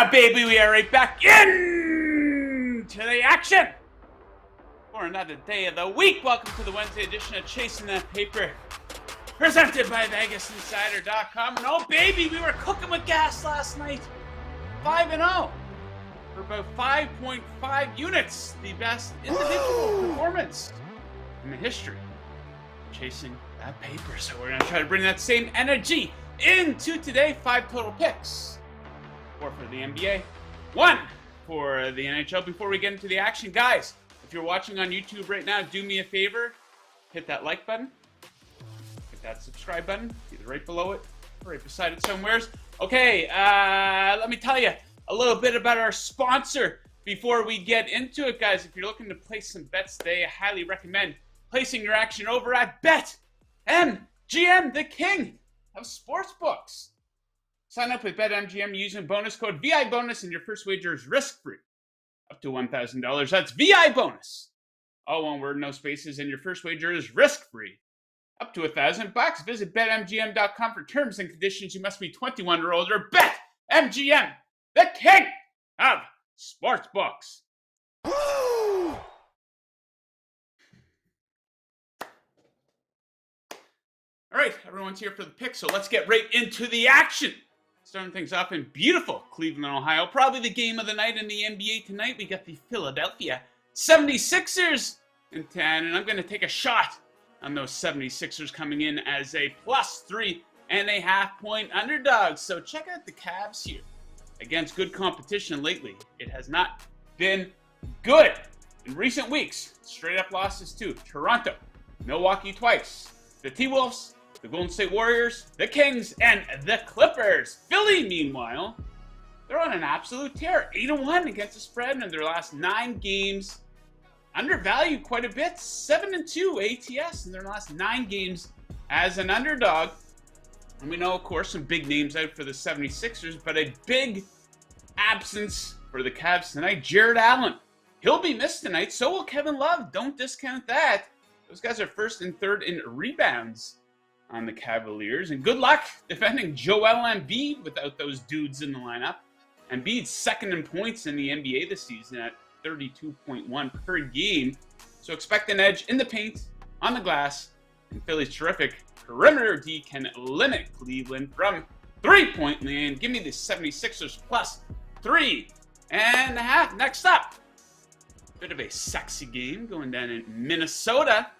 now, baby, we are right back into the action for another day of the week. Welcome to the Wednesday edition of Chasing That Paper, presented by VegasInsider.com. And oh, baby, we were cooking with gas last night. 5-0 for about 5.5 units. The best individual performance in the history of Chasing That Paper. So we're going to try to bring that same energy into today. 5 total picks. 4 for the NBA, 1 for the NHL. Before we get into the action, guys, if you're watching on YouTube right now, do me a favor. Hit that like button. Hit that subscribe button. Either right below it or right beside it somewheres. Okay, let me tell you a little bit about our sponsor before we get into it, guys. If you're looking to place some bets today, I highly recommend placing your action over at BetMGM, the king of sportsbooks. Sign up with BetMGM using bonus code VIBONUS, and your first wager is risk-free. Up to $1,000. That's VIBONUS. All one word, no spaces, and your first wager is risk-free. Up to $1,000. Visit BetMGM.com for terms and conditions. You must be 21 or older. BetMGM, the king of sportsbooks. All right, everyone's here for the pick, so let's get right into the action. Starting things off in beautiful Cleveland, Ohio. Probably the game of the night in the NBA tonight. We got the Philadelphia 76ers in 10. And I'm going to take a shot on those 76ers coming in as a +3.5 point underdog. So check out the Cavs here. Against good competition lately, it has not been good. In recent weeks, straight up losses to Toronto, Milwaukee twice, the T-Wolves, the Golden State Warriors, the Kings, and the Clippers. Philly, meanwhile, they're on an absolute tear. 8-1 against the spread in their last 9 games. Undervalued quite a bit. 7-2 ATS in their last 9 games as an underdog. And we know, of course, some big names out for the 76ers, but a big absence for the Cavs tonight. Jared Allen. He'll be missed tonight. So will Kevin Love. Don't discount that. Those guys are first and third in rebounds on the Cavaliers. And good luck defending Joel Embiid without those dudes in the lineup. Embiid's second in points in the NBA this season at 32.1 per game. So expect an edge in the paint, on the glass, and Philly's terrific perimeter D can limit Cleveland from 3-point land. Give me the 76ers +3.5. Next up, bit of a sexy game going down in Minnesota.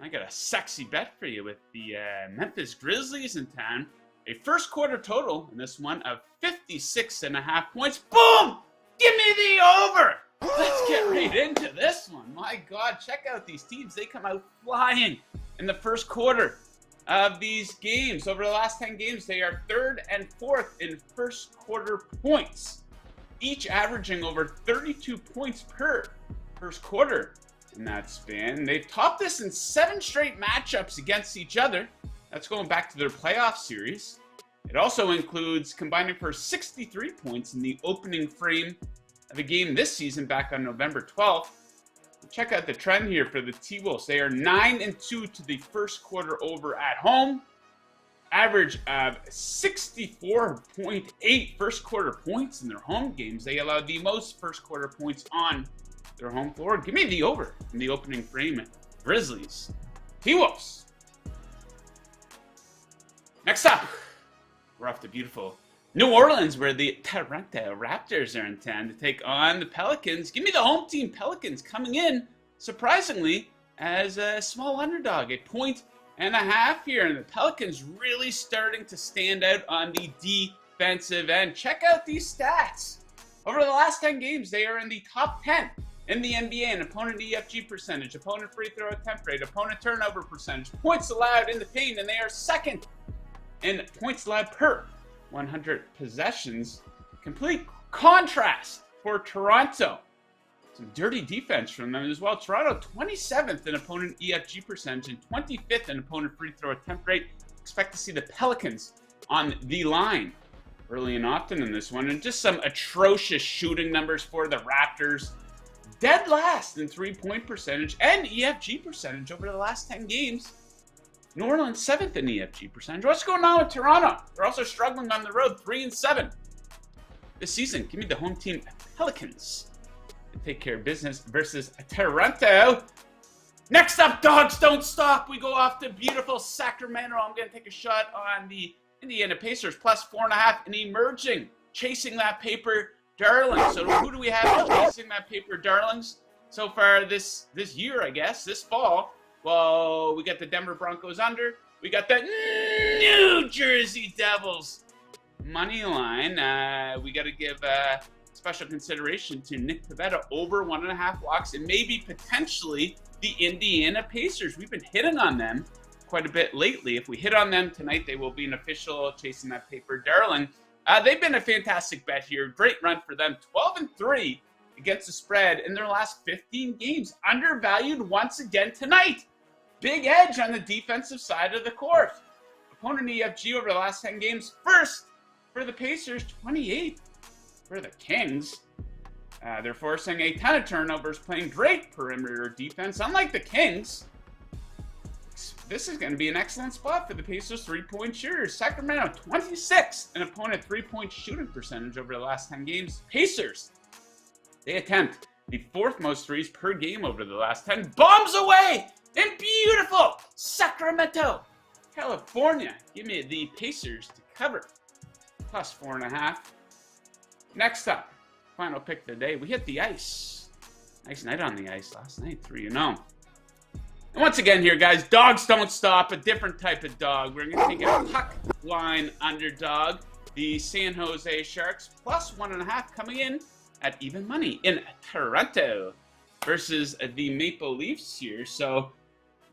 I got a sexy bet for you with the Memphis Grizzlies in town. A first quarter total in this one of 56.5 points. Boom! Give me the over! Let's get right into this one. My God, check out these teams. They come out flying in the first quarter of these games. Over the last 10 games, they are 3rd and 4th in first quarter points, each averaging over 32 points per first quarter. In that span, they've topped this in 7 straight matchups against each other. That's going back to their playoff series. It also includes combining for 63 points in the opening frame of a game this season back on November 12th. Check out the trend here for the T-Wolves. They are 9-2 to the first quarter over at home. Average of 64.8 first quarter points in their home games. They allowed the most first quarter points on their home floor. Give me the over in the opening frame. Grizzlies, T-Wolves. Next up, we're off to beautiful New Orleans, where the Toronto Raptors are in town to take on the Pelicans. Give me the home team Pelicans coming in, surprisingly, as a small underdog, 1.5 here. And the Pelicans really starting to stand out on the defensive end. Check out these stats. Over the last 10 games, they are in the top 10 in the NBA in opponent EFG percentage, opponent free throw attempt rate, opponent turnover percentage, points allowed in the paint, and they are second in points allowed per 100 possessions. Complete contrast for Toronto. Some dirty defense from them as well. Toronto 27th in opponent EFG percentage and 25th in opponent free throw attempt rate. Expect to see the Pelicans on the line early and often in this one. And just some atrocious shooting numbers for the Raptors. Dead last in 3-point percentage and EFG percentage over the last 10 games. New Orleans 7th in EFG percentage. What's going on with Toronto? They're also struggling on the road, 3-7. this season. Give me the home team Pelicans to take care of business versus Toronto. Next up, dogs don't stop. We go off to beautiful Sacramento. I'm going to take a shot on the Indiana Pacers plus 4.5 and emerging, chasing that paper darling. So who do we have chasing that paper darlings so far this year, I guess, this fall? Well, we got the Denver Broncos under. We got the New Jersey Devils money line. We got to give special consideration to Nick Pivetta over 1.5 walks and maybe potentially the Indiana Pacers. We've been hitting on them quite a bit lately. If we hit on them tonight, they will be an official chasing that paper darling. They've been a fantastic bet here. Great run for them. 12-3 against the spread in their last 15 games. Undervalued once again tonight. Big edge on the defensive side of the court. Opponent EFG over the last 10 games. First for the Pacers, 28 for the Kings. They're forcing a ton of turnovers, playing great perimeter defense. Unlike the Kings, this is going to be an excellent spot for the Pacers' three-point shooters. Sacramento, 26th in opponent three-point shooting percentage over the last 10 games. Pacers, they attempt the 4th most threes per game over the last 10. Bombs away in beautiful Sacramento, California. Give me the Pacers to cover, plus 4.5. Next up, final pick of the day. We hit the ice. Nice night on the ice last night, 3-0. And once again here, guys, dogs don't stop. A different type of dog. We're going to take a puck line underdog. The San Jose Sharks plus 1.5 coming in at even money in Toronto versus the Maple Leafs here. So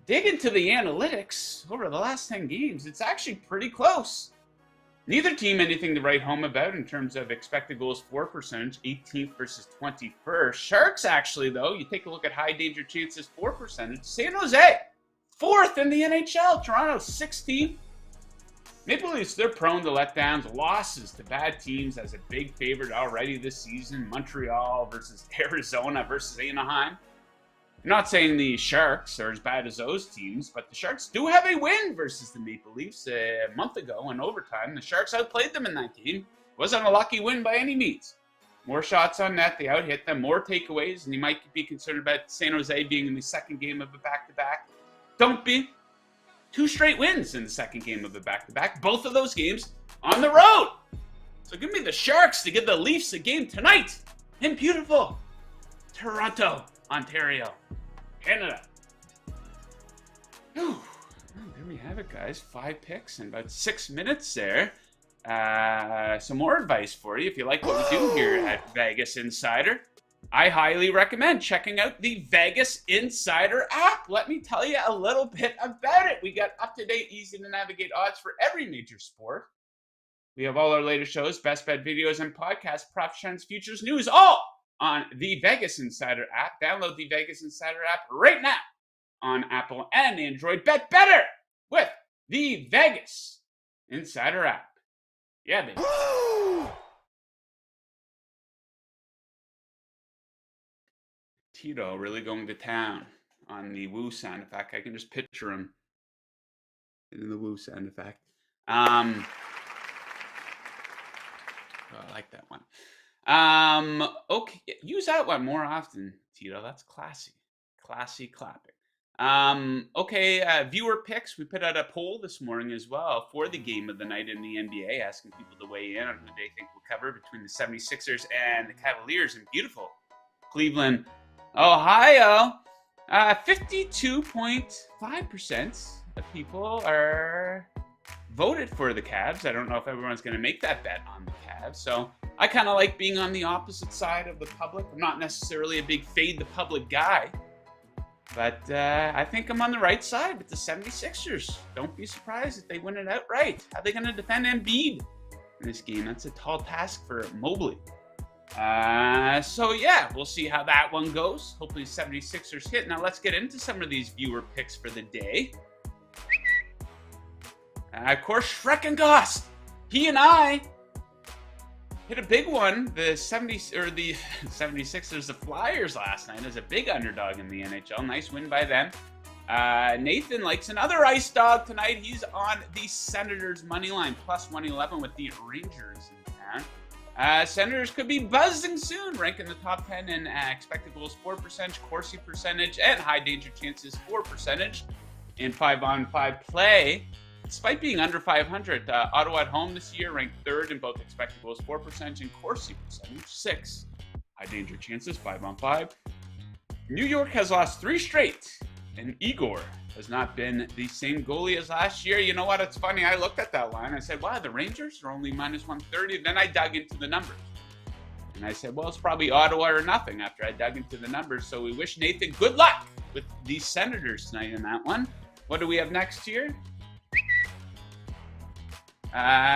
dig into the analytics over the last 10 games. It's actually pretty close. Neither team anything to write home about in terms of expected goals for percentage, 18th versus 21st. Sharks, actually, though, you take a look at high danger chances for percentage. San Jose, 4th in the NHL. Toronto, 16th. Maple Leafs, they're prone to letdowns, losses to bad teams as a big favorite already this season. Montreal versus Arizona versus Anaheim. I'm not saying the Sharks are as bad as those teams, but the Sharks do have a win versus the Maple Leafs a month ago in overtime. The Sharks outplayed them in that game. Wasn't a lucky win by any means. More shots on net, they outhit them, more takeaways, and you might be concerned about San Jose being in the second game of a back-to-back. Don't be. 2 straight wins in the second game of a back-to-back. Both of those games on the road. So give me the Sharks to give the Leafs a game tonight in beautiful Toronto, Ontario, Canada. Whew. Well, there we have it, guys. 5 picks in about 6 minutes there. Some more advice for you if you like what we do here at Vegas Insider. I highly recommend checking out the Vegas Insider app. Let me tell you a little bit about it. We got up-to-date, easy-to-navigate odds for every major sport. We have all our latest shows, best bet videos, and podcasts, props, trends, futures, news, all on the Vegas Insider app. Download the Vegas Insider app right now on Apple and Android. Bet better with the Vegas Insider app. Yeah, baby. Tito really going to town on the woo sound effect. I can just picture him in the woo sound effect. Oh, I like that one. Okay, use that one more often, Tito. That's classy. Classy clapping. Okay, viewer picks. We put out a poll this morning as well for the game of the night in the NBA, asking people to weigh in on who they think will cover between the 76ers and the Cavaliers in beautiful Cleveland, Ohio. 52.5% of people are voted for the Cavs. I don't know if everyone's going to make that bet on the Cavs. So I kind of like being on the opposite side of the public. I'm not necessarily a big fade the public guy, but I think I'm on the right side with the 76ers. Don't be surprised if they win it outright. How are they going to defend Embiid in this game? That's a tall task for Mobley. So yeah, we'll see how that one goes. Hopefully 76ers hit. Now let's get into some of these viewer picks for the day. Of course, Shrek and Goss. He and I hit a big one. The 76ers, the Flyers last night as a big underdog in the NHL. Nice win by them. Nathan likes another ice dog tonight. He's on the Senators money line, plus 111 with the Rangers in town. Senators could be buzzing soon, ranking the top 10 in expected goals for percentage, Corsi percentage, and high danger chances for percentage in 5-on-5 play. Despite being under 500, Ottawa at home this year ranked third in both expected goals for percentage and Corsi percentage, 6 high danger chances, 5-on-5. New York has lost 3 straight, and Igor has not been the same goalie as last year. You know what? It's funny. I looked at that line. I said, wow, the Rangers are only minus 130. Then I dug into the numbers. And I said, well, it's probably Ottawa or nothing after I dug into the numbers. So we wish Nathan good luck with the Senators tonight in that one. What do we have next here?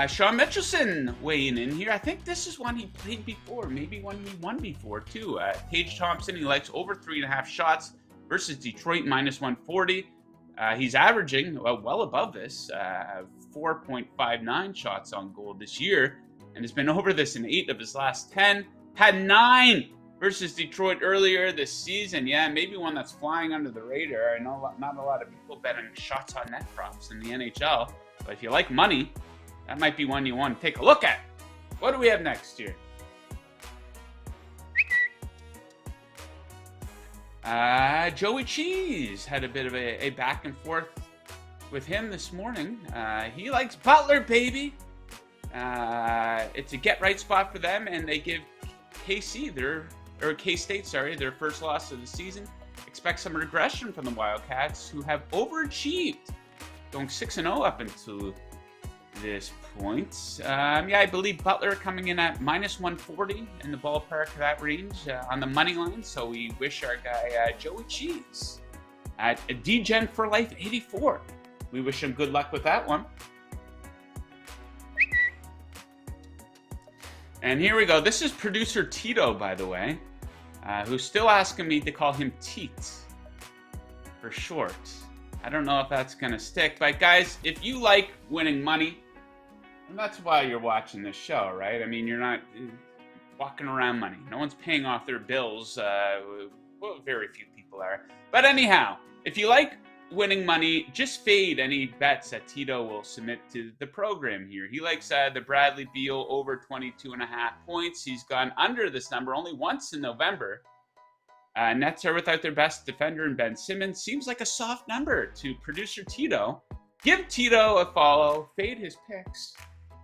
Sean Mitchelson weighing in here. I think this is one he played before, maybe one he won before too. Tage Thompson, he likes over 3.5 shots versus Detroit, minus 140. He's averaging well above this, 4.59 shots on goal this year, and has been over this in 8 of his last 10. Had 9 versus Detroit earlier this season. Yeah, maybe one that's flying under the radar. I know not a lot of people bet on shots on net props in the NHL, but if you like money, that might be one you want to take a look at. What do we have next here? Joey Cheese had a bit of a back and forth with him this morning. He likes Butler, baby. It's a get-right spot for them, and they give K-State, their first loss of the season. Expect some regression from the Wildcats, who have overachieved, going 6-0 up until this point. I believe Butler coming in at minus 140 in the ballpark of that range on the money line. So we wish our guy Joey Cheese at DGen for Life 84. We wish him good luck with that one. And here we go. This is producer Tito, by the way, who's still asking me to call him Teat for short. I don't know if that's going to stick. But guys, if you like winning money, and that's why you're watching this show, right? I mean, you're not walking around money. No one's paying off their bills. Well, very few people are. But anyhow, if you like winning money, just fade any bets that Tito will submit to the program here. He likes the Bradley Beal over 22.5 points. He's gone under this number only once in November. Nets are without their best defender in Ben Simmons. Seems like a soft number to producer Tito. Give Tito a follow. Fade his picks.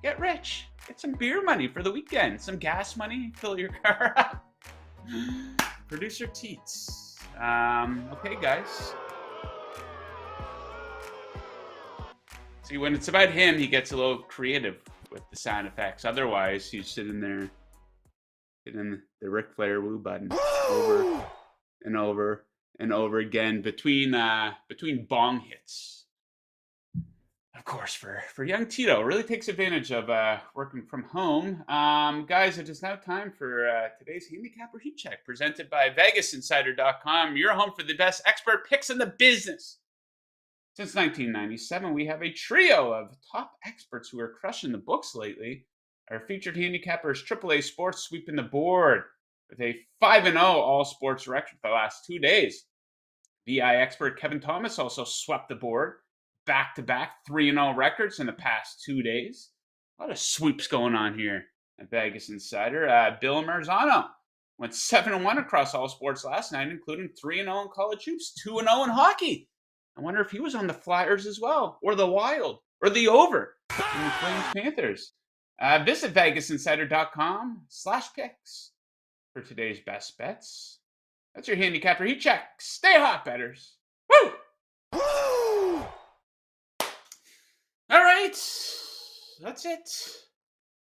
Get rich. Get some beer money for the weekend. Some gas money. Fill your car up. Producer Teats. Okay, guys. See, when it's about him, he gets a little creative with the sound effects. Otherwise, he's sitting there hitting the Ric Flair woo button over and over and over again between bong hits. Of course, for young Tito, really takes advantage of working from home. Guys, it is now time for today's Handicapper Heat Check, presented by VegasInsider.com, your home for the best expert picks in the business. Since 1997, we have a trio of top experts who are crushing the books lately. Our featured handicapper is AAA Sports, sweeping the board with a 5-0 all-sports record for the last 2 days. VI expert Kevin Thomas also swept the board. Back-to-back 3-0 records in the past 2 days. A lot of sweeps going on here at Vegas Insider. Bill Marzano went 7-1 across all sports last night, including 3-0 in college hoops, 2-0 in hockey. I wonder if he was on the Flyers as well, or the Wild, or the over in the Flames Panthers. Visit VegasInsider.com/picks for today's best bets. That's your Handicapper Heat Check. Stay hot, bettors. Woo! Woo! All right, that's it.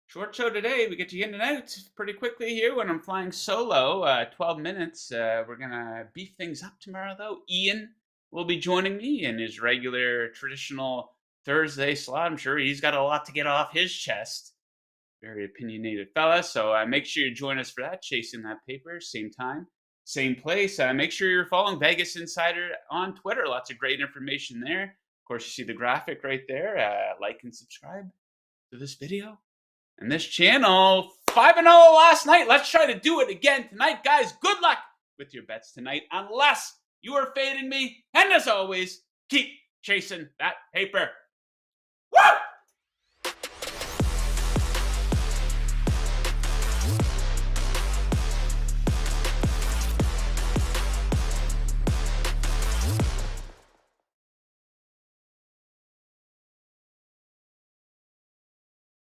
Short show today. We get you in and out pretty quickly here when I'm flying solo. 12 minutes. We're going to beef things up tomorrow, though. Ian will be joining me in his regular, traditional Thursday slot. I'm sure he's got a lot to get off his chest. Very opinionated fella. So make sure you join us for that. Chasing That Paper. Same time, same place. Make sure you're following Vegas Insider on Twitter. Lots of great information there. Of course, you see the graphic right there. Like and subscribe to this video and this channel. 5-0 last night. Let's try to do it again tonight. Guys, good luck with your bets tonight, unless you are fading me. And as always, keep chasing that paper. Woo!